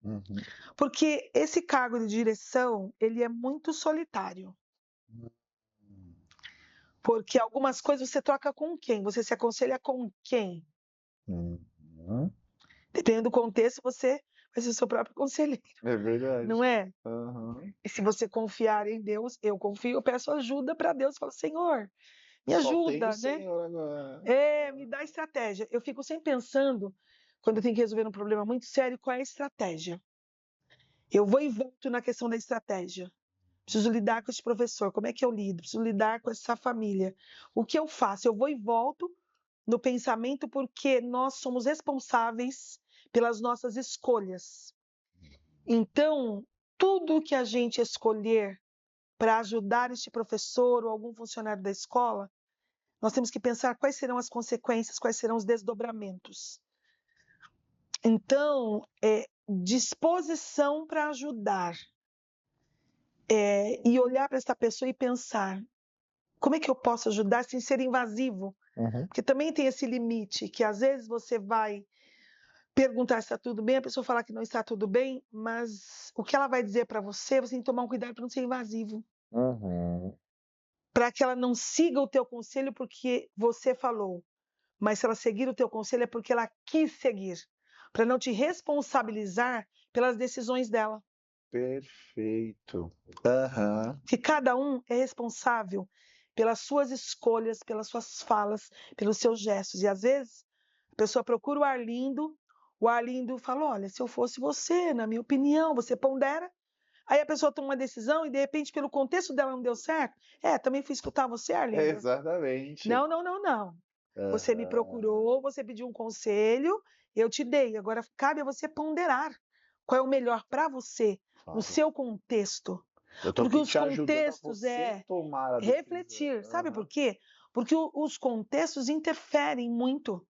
Uhum. Porque esse cargo de direção, ele é muito solitário. Porque algumas coisas você troca com quem? Você se aconselha com quem? Uhum. Dependendo do contexto, você vai ser o seu próprio conselheiro, É verdade. não é? Uhum. E se você confiar em Deus, eu confio, eu peço ajuda para Deus, falo, Senhor, me Só tem o ajuda, né? Senhor agora. Me dá estratégia. Eu fico sempre pensando, quando eu tenho que resolver um problema muito sério, qual é a estratégia? Eu vou e volto na questão da estratégia. Preciso lidar com esse professor, como é que eu lido? Preciso lidar com essa família. O que eu faço? Eu vou e volto no pensamento porque nós somos responsáveis pelas nossas escolhas. Então, tudo que a gente escolher para ajudar este professor ou algum funcionário da escola, nós temos que pensar quais serão as consequências, quais serão os desdobramentos. Então, disposição para ajudar. E olhar para essa pessoa e pensar, como é que eu posso ajudar sem ser invasivo? Uhum. Porque também tem esse limite, que às vezes você vai perguntar se está tudo bem, a pessoa falar que não está tudo bem, mas o que ela vai dizer para você, você tem que tomar um cuidado para não ser invasivo. Uhum. Para que ela não siga o teu conselho porque você falou, mas se ela seguir o teu conselho é porque ela quis seguir, para não te responsabilizar pelas decisões dela. Perfeito. Aham. Que cada um é responsável pelas suas escolhas, pelas suas falas, pelos seus gestos. E às vezes a pessoa procura o Arlindo fala, olha, se eu fosse você, na minha opinião, você pondera. Aí a pessoa toma uma decisão e de repente pelo contexto dela não deu certo. Também fui escutar você, Arlindo. Exatamente. Não, não, não, não. Você me Aham. procurou, você pediu um conselho, eu te dei. Agora cabe a você ponderar qual é o melhor para você, no Claro. seu contexto. Eu tô Porque aqui os te ajudando a contextos você tomar a decisão. refletir, sabe por Aham. quê? Porque os contextos interferem muito.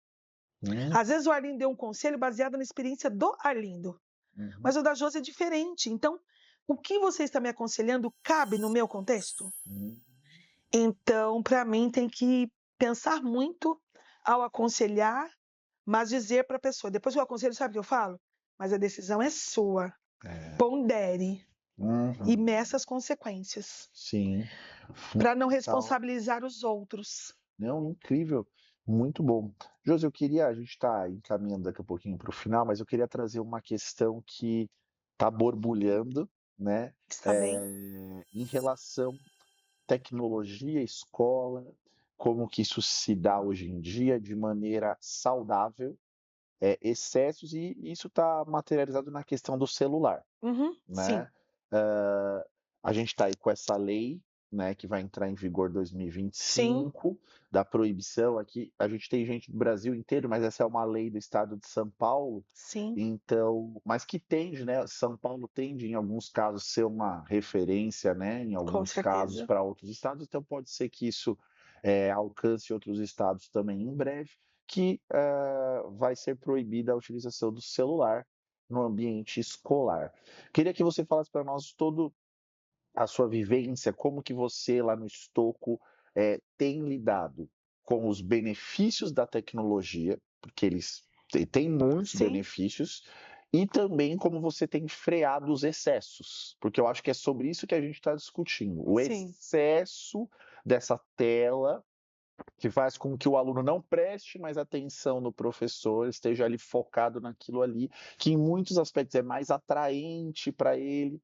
Hum, Às vezes o Arlindo deu um conselho baseado na experiência do Arlindo, uhum, mas o da Josi é diferente. Então, o que você está me aconselhando cabe no meu contexto? hum. Então, para mim, tem que pensar muito ao aconselhar, mas dizer para a pessoa. Depois que eu aconselho, sabe o que eu falo? Mas a decisão é sua. É. Pondere e Uhum. meça as consequências, Sim. para não Fundamental. responsabilizar os outros. Não, incrível. Muito bom. Josi, a gente está encaminhando daqui a pouquinho para o final, mas eu queria trazer uma questão que está borbulhando, né? Está bem? Em relação tecnologia, escola, como que isso se dá hoje em dia de maneira saudável, excessos, e isso está materializado na questão do celular, Uhum, sim, né? Ah, a gente está aí com essa lei, né, que vai entrar em vigor em sim, 2025, da proibição aqui. A gente tem gente do Brasil inteiro, mas essa é uma lei do estado de São Paulo, sim, então, mas que tende, né? São Paulo tende, em alguns casos, ser uma referência, né? Em com alguns casos certeza. para outros estados, então pode ser que isso alcance outros estados também em breve, que vai ser proibida a utilização do celular no ambiente escolar. Queria que você falasse para nós todo a sua vivência, como que você lá no Estoco tem lidado com os benefícios da tecnologia, porque eles têm muitos Sim, benefícios, e também como você tem freado os excessos, porque eu acho que é sobre isso que a gente está discutindo, o sim. excesso dessa tela que faz com que o aluno não preste mais atenção no professor, esteja ali focado naquilo ali, que em muitos aspectos é mais atraente para ele.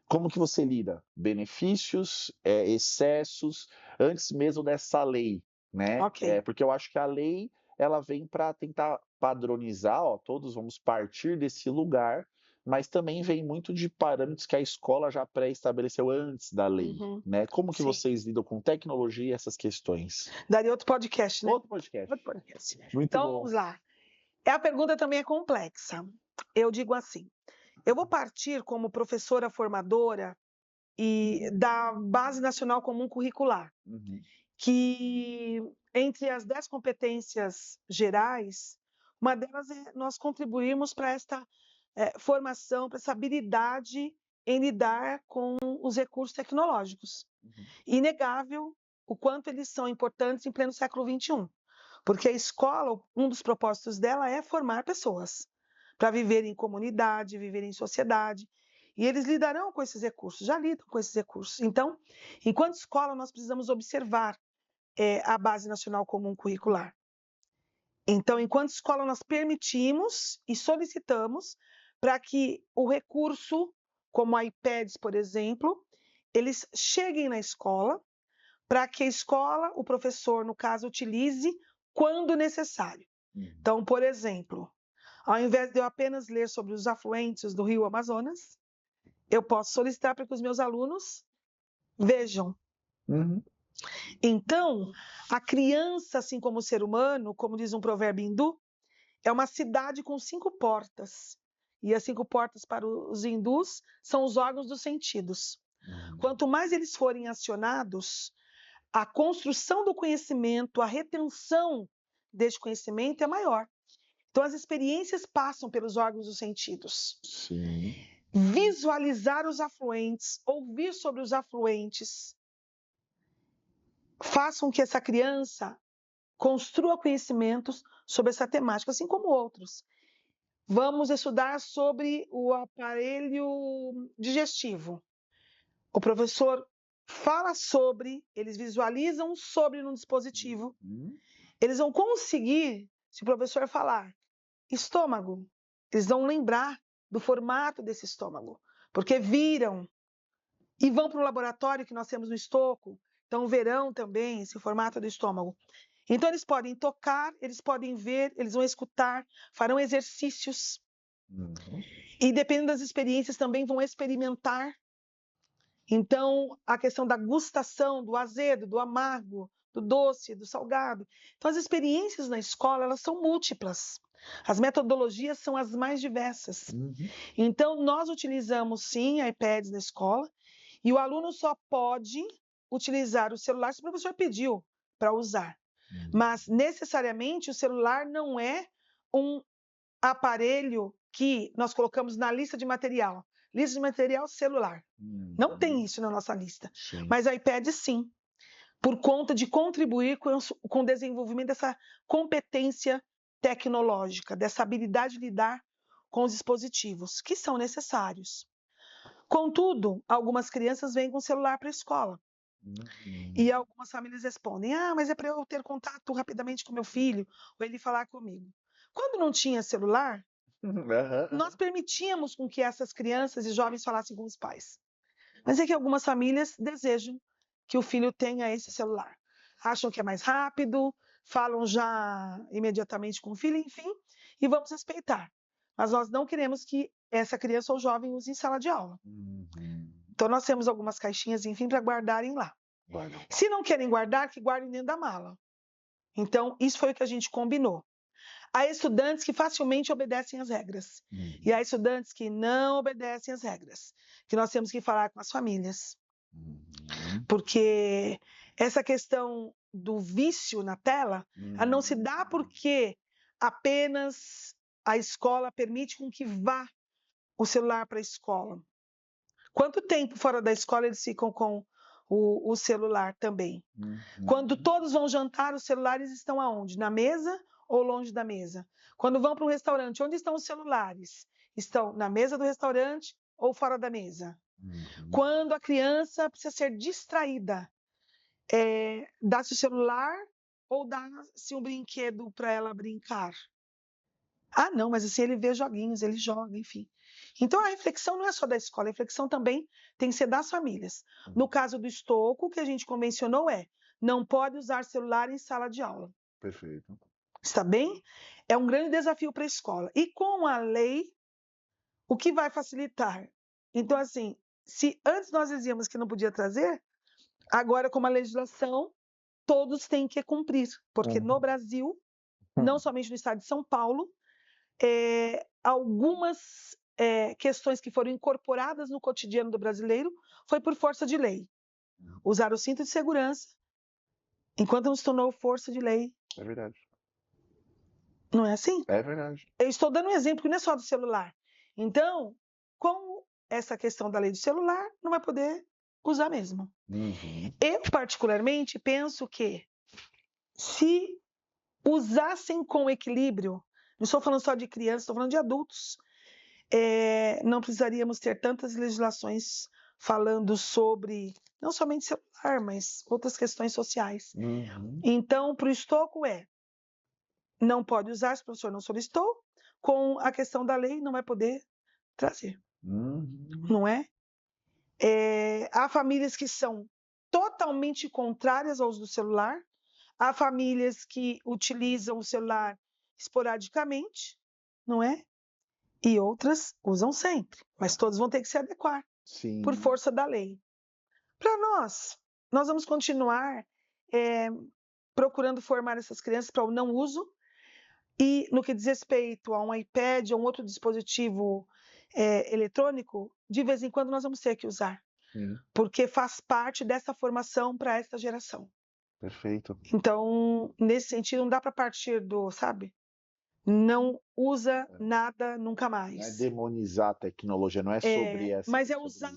Como que você lida? Benefícios, excessos, antes mesmo dessa lei, né? Ok. Porque eu acho que a lei ela vem para tentar padronizar, ó, todos vamos partir desse lugar, mas também vem muito de parâmetros que a escola já pré-estabeleceu antes da lei, Uhum, né? Como que sim. vocês lidam com tecnologia e essas questões? Daria outro podcast, né? Outro podcast. Outro podcast. Muito Então, bom. vamos lá. A pergunta também é complexa. Eu digo assim: eu vou partir como professora formadora e da Base Nacional Comum Curricular, Uhum, que entre as 10 competências gerais, uma delas é nós contribuirmos para esta formação, para essa habilidade em lidar com os recursos tecnológicos. uhum, Inegável o quanto eles são importantes em pleno século XXI, porque a escola, um dos propósitos dela é formar pessoas para viver em comunidade, viver em sociedade, e eles lidarão com esses recursos, já lidam com esses recursos. Então, enquanto escola, nós precisamos observar a Base Nacional Comum Curricular. Então, enquanto escola, nós permitimos e solicitamos para que o recurso, como iPads, por exemplo, eles cheguem na escola, para que a escola, o professor, no caso, utilize quando necessário. uhum. Então, por exemplo, ao invés de eu apenas ler sobre os afluentes do Rio Amazonas, eu posso solicitar para que os meus alunos vejam. Uhum. Então, a criança, assim como o ser humano, como diz um provérbio hindu, é uma cidade com 5 portas. E as 5 portas para os hindus são os órgãos dos sentidos. Uhum. Quanto mais eles forem acionados, a construção do conhecimento, a retenção deste conhecimento é maior. Então, as experiências passam pelos órgãos dos sentidos. Sim. Visualizar os afluentes, ouvir sobre os afluentes, façam que essa criança construa conhecimentos sobre essa temática, assim como outros. Vamos estudar sobre o aparelho digestivo. O professor fala sobre, eles visualizam sobre no dispositivo. Uhum. Eles vão conseguir, se o professor falar estômago, eles vão lembrar do formato desse estômago, porque viram e vão para o laboratório que nós temos no Estoco, então verão também esse formato do estômago. Então eles podem tocar, eles podem ver, eles vão escutar, farão exercícios Uhum. e dependendo das experiências também vão experimentar. Então a questão da gustação, do azedo, do amargo, do doce, do salgado. Então as experiências na escola, elas são múltiplas. As metodologias são as mais diversas. Uhum. Então nós utilizamos sim iPads na escola E o aluno só pode utilizar o celular se o professor pediu para usar. Mas, necessariamente, o celular não é um aparelho que nós colocamos na lista de material. Lista de material celular. Não tem isso na nossa lista. Sim. Mas o iPad, sim. Por conta de contribuir com o desenvolvimento dessa competência tecnológica, dessa habilidade de lidar com os dispositivos, que são necessários. Contudo, algumas crianças vêm com o celular para a escola. E algumas famílias respondem: mas é para eu ter contato rapidamente com meu filho, ou ele falar comigo. Quando não tinha celular, nós permitíamos com que essas crianças e jovens falassem com os pais. Mas é que algumas famílias desejam que o filho tenha esse celular. Acham que é mais rápido, falam já imediatamente com o filho, enfim, e vamos respeitar. Mas nós não queremos que essa criança ou jovem use em sala de aula. Então, nós temos algumas caixinhas, enfim, para guardarem lá. Se não querem guardar, que guardem dentro da mala. Então, isso foi o que a gente combinou. Há estudantes que facilmente obedecem às regras. E há estudantes que não obedecem às regras. Que nós temos que falar com as famílias. Porque essa questão do vício na tela não se dá porque apenas a escola permite com que vá o celular para a escola. Quanto tempo fora da escola eles ficam com o celular também? Quando todos vão jantar, os celulares estão aonde? Na mesa ou longe da mesa? Quando vão para um restaurante, onde estão os celulares? Estão na mesa do restaurante ou fora da mesa? Quando a criança precisa ser distraída, dá-se o celular ou dá-se um brinquedo para ela brincar? Não, mas assim ele vê joguinhos, ele joga, enfim. Então a reflexão não é só da escola, a reflexão também tem que ser das famílias. No caso do estoco, o que a gente convencionou não pode usar celular em sala de aula. Perfeito. Está bem? É um grande desafio para a escola. E com a lei, o que vai facilitar? Então, assim, se antes nós dizíamos que não podia trazer, agora com a legislação, todos têm que cumprir. Porque no Brasil, não somente no estado de São Paulo, algumas questões que foram incorporadas no cotidiano do brasileiro foi por força de lei. Usar o cinto de segurança, enquanto não se tornou força de lei. É verdade. Não é assim? É verdade. Eu estou dando um exemplo que não é só do celular. Então, com essa questão da lei do celular, não vai poder usar mesmo. Eu, particularmente, penso que se usassem com equilíbrio, não estou falando só de crianças, estou falando de adultos, não precisaríamos ter tantas legislações falando sobre, não somente celular, mas outras questões sociais. Então, para o estoco não pode usar se o professor não solicitou, com a questão da lei não vai poder trazer. Não é? Há famílias que são totalmente contrárias ao uso do celular, há famílias que utilizam o celular esporadicamente, não é? E outras usam sempre, mas todos vão ter que se adequar. Sim. Por força da lei. Para nós vamos continuar procurando formar essas crianças para o não uso e no que diz respeito a um iPad ou um outro dispositivo eletrônico, de vez em quando nós vamos ter que usar, porque faz parte dessa formação para essa geração. Perfeito. Então, nesse sentido, não dá para partir do, sabe? Não usa nada nunca mais. Não é demonizar a tecnologia, não é sobre essa. Mas é usar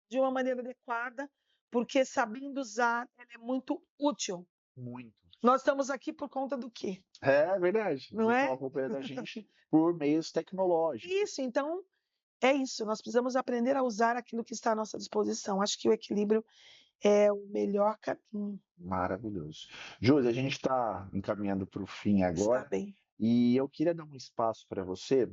de uma maneira adequada, porque sabendo usar, ela é muito útil. Muito. Nós estamos aqui por conta do quê? É verdade. Não é? Estão acompanhando a gente por meios tecnológicos. Isso, então, é isso. Nós precisamos aprender a usar aquilo que está à nossa disposição. Acho que o equilíbrio é o melhor caminho. Maravilhoso. Júlia, a gente está encaminhando para o fim agora. Está bem. E eu queria dar um espaço para você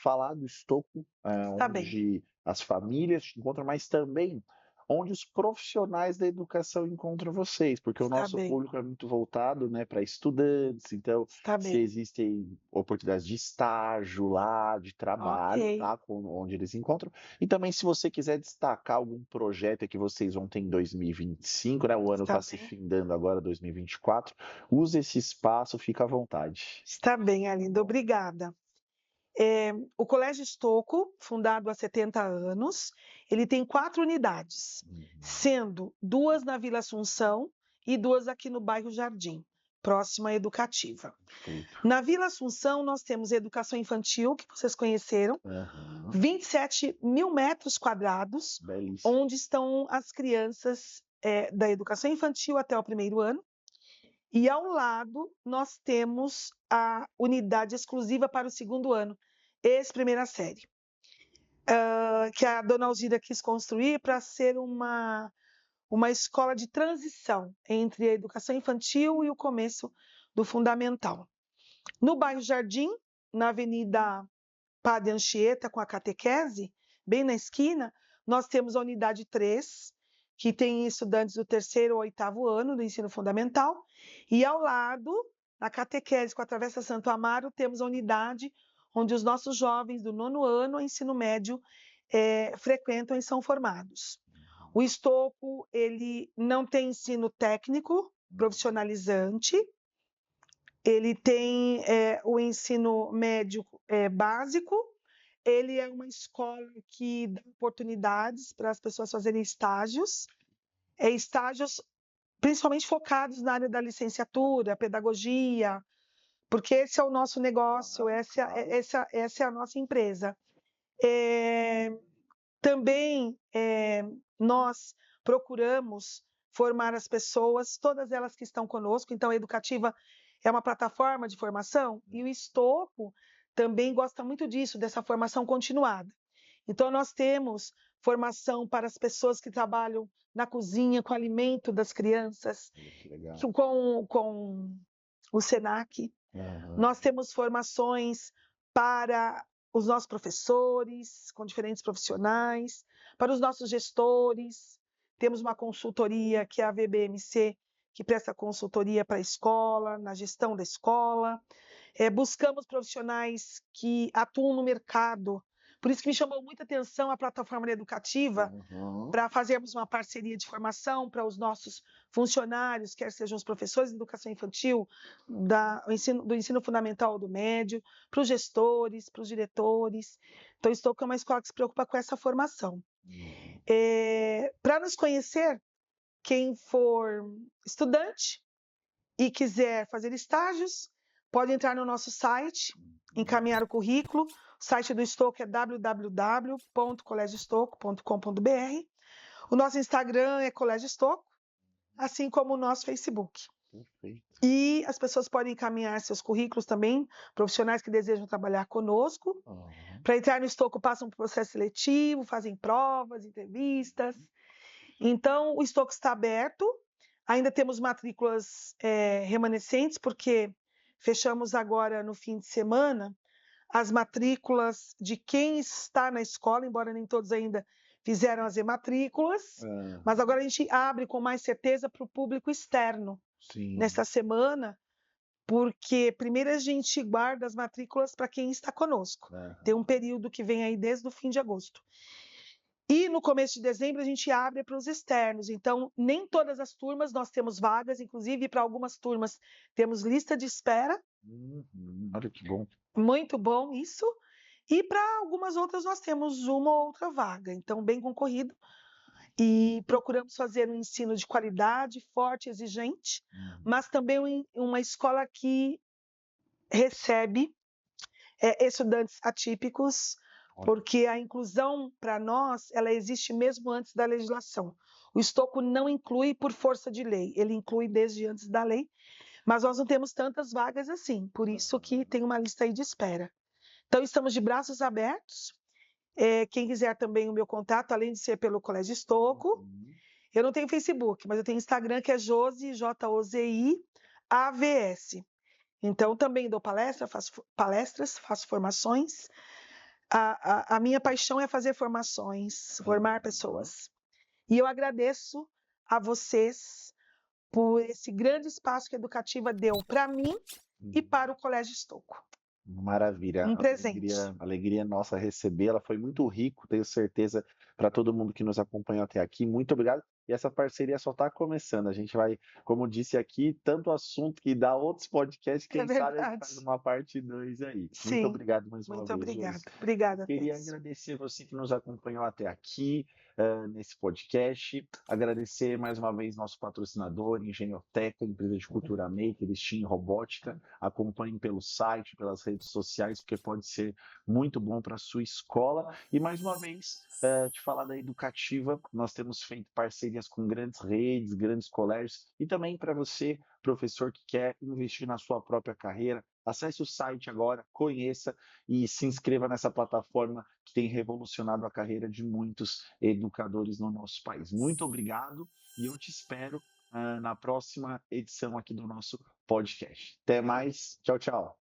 falar do estoco, onde as famílias te encontram, mas também onde os profissionais da educação encontram vocês, porque o nosso público é muito voltado, né, para estudantes, então se existem oportunidades de estágio lá, de trabalho, tá, onde eles encontram, e também se você quiser destacar algum projeto que vocês vão ter em 2025, né, o ano está se findando agora, 2024, use esse espaço, fica à vontade. Está bem, Arlindo, obrigada. O Colégio Estocco, fundado há 70 anos, ele tem 4 unidades, sendo 2 na Vila Assunção e 2 aqui no bairro Jardim, próxima à Educativa. Perfeito. Na Vila Assunção, nós temos educação infantil, que vocês conheceram, 27 mil metros quadrados, Belíssimo. onde estão as crianças da educação infantil até o 1º ano. E ao lado, nós temos a unidade exclusiva para o 2º ano, ex-primeira série, que a dona Alzira quis construir para ser uma escola de transição entre a educação infantil e o começo do fundamental. No bairro Jardim, na Avenida Padre Anchieta, com a catequese, bem na esquina, nós temos a unidade 3, que tem estudantes do 3º ou 8º ano do ensino fundamental, e ao lado, na catequese com a Travessa Santo Amaro, temos a unidade onde os nossos jovens do 9º ano ao ensino médio frequentam e são formados. O Estocco, ele não tem ensino técnico profissionalizante, ele tem o ensino médio básico, ele é uma escola que dá oportunidades para as pessoas fazerem estágios, estágios principalmente focados na área da licenciatura, pedagogia, porque esse é o nosso negócio, essa é a nossa empresa. Também nós procuramos formar as pessoas, todas elas que estão conosco, então a Educativa é uma plataforma de formação e o Estocco também gosta muito disso, dessa formação continuada. Então nós temos formação para as pessoas que trabalham na cozinha, com o alimento das crianças, com o SENAC. Nós temos formações para os nossos professores, com diferentes profissionais, para os nossos gestores. Temos uma consultoria, que é a VBMC, que presta consultoria para a escola, na gestão da escola. Buscamos profissionais que atuam no mercado. Por isso que me chamou muita atenção a plataforma educativa, para fazermos uma parceria de formação para os nossos funcionários, quer sejam os professores de educação infantil, do ensino fundamental ou do médio, para os gestores, para os diretores. Então, Estocco é uma escola que se preocupa com essa formação. Para nos conhecer, quem for estudante e quiser fazer estágios, pode entrar no nosso site, encaminhar o currículo. O site do Estocco é www.colégioestocco.com.br. O nosso Instagram é Colégio Estocco, assim como o nosso Facebook. Perfeito. E as pessoas podem encaminhar seus currículos também, profissionais que desejam trabalhar conosco. Para entrar no Estocco, passam por processo seletivo, fazem provas, entrevistas. Então, o Estocco está aberto. Ainda temos matrículas remanescentes, porque fechamos agora no fim de semana as matrículas de quem está na escola, embora nem todos ainda fizeram as rematrículas, mas agora a gente abre com mais certeza para o público externo. Sim. Nesta semana, porque primeiro a gente guarda as matrículas para quem está conosco. Tem um período que vem aí desde o fim de agosto. E no começo de dezembro a gente abre para os externos. Então, nem todas as turmas nós temos vagas, inclusive para algumas turmas temos lista de espera. Olha que bom. Muito bom isso. E para algumas outras nós temos uma ou outra vaga. Então, bem concorrido. E procuramos fazer um ensino de qualidade, forte, exigente, mas também uma escola que recebe estudantes atípicos, porque a inclusão, para nós, ela existe mesmo antes da legislação. O Estocco não inclui por força de lei, ele inclui desde antes da lei, mas nós não temos tantas vagas assim, por isso que tem uma lista aí de espera. Então, estamos de braços abertos. Quem quiser também o meu contato, além de ser pelo Colégio Estocco, eu não tenho Facebook, mas eu tenho Instagram, que é Josi, J-O-Z-I-A-V-S. Então, também dou palestras, faço formações. A minha paixão é fazer formações, formar pessoas. E eu agradeço a vocês por esse grande espaço que a Educativa deu para mim e para o Colégio Estocco. Maravilha, Um presente. alegria nossa recebê-la, foi muito rico, tenho certeza, para todo mundo que nos acompanhou até aqui. Muito obrigado. E essa parceria só está começando. A gente vai, como disse aqui, tanto assunto que dá outros podcasts, É quem sabe a gente faz verdade. uma parte 2 aí. Muito Sim. obrigado mais uma Muito vez, obrigada. Josi. Obrigada a Queria todos. agradecer você que nos acompanhou até aqui, nesse podcast. Agradecer mais uma vez nosso patrocinador, Engenhoteca, empresa de cultura maker, Steam Robótica. Acompanhem pelo site, pelas redes sociais, porque pode ser muito bom para a sua escola. E mais uma vez, te falar da Educativa, nós temos feito parcerias com grandes redes, grandes colégios, e também para você, professor que quer investir na sua própria carreira, acesse o site agora, conheça e se inscreva nessa plataforma que tem revolucionado a carreira de muitos educadores no nosso país. Muito obrigado e eu te espero na próxima edição aqui do nosso podcast. Até mais, tchau, tchau.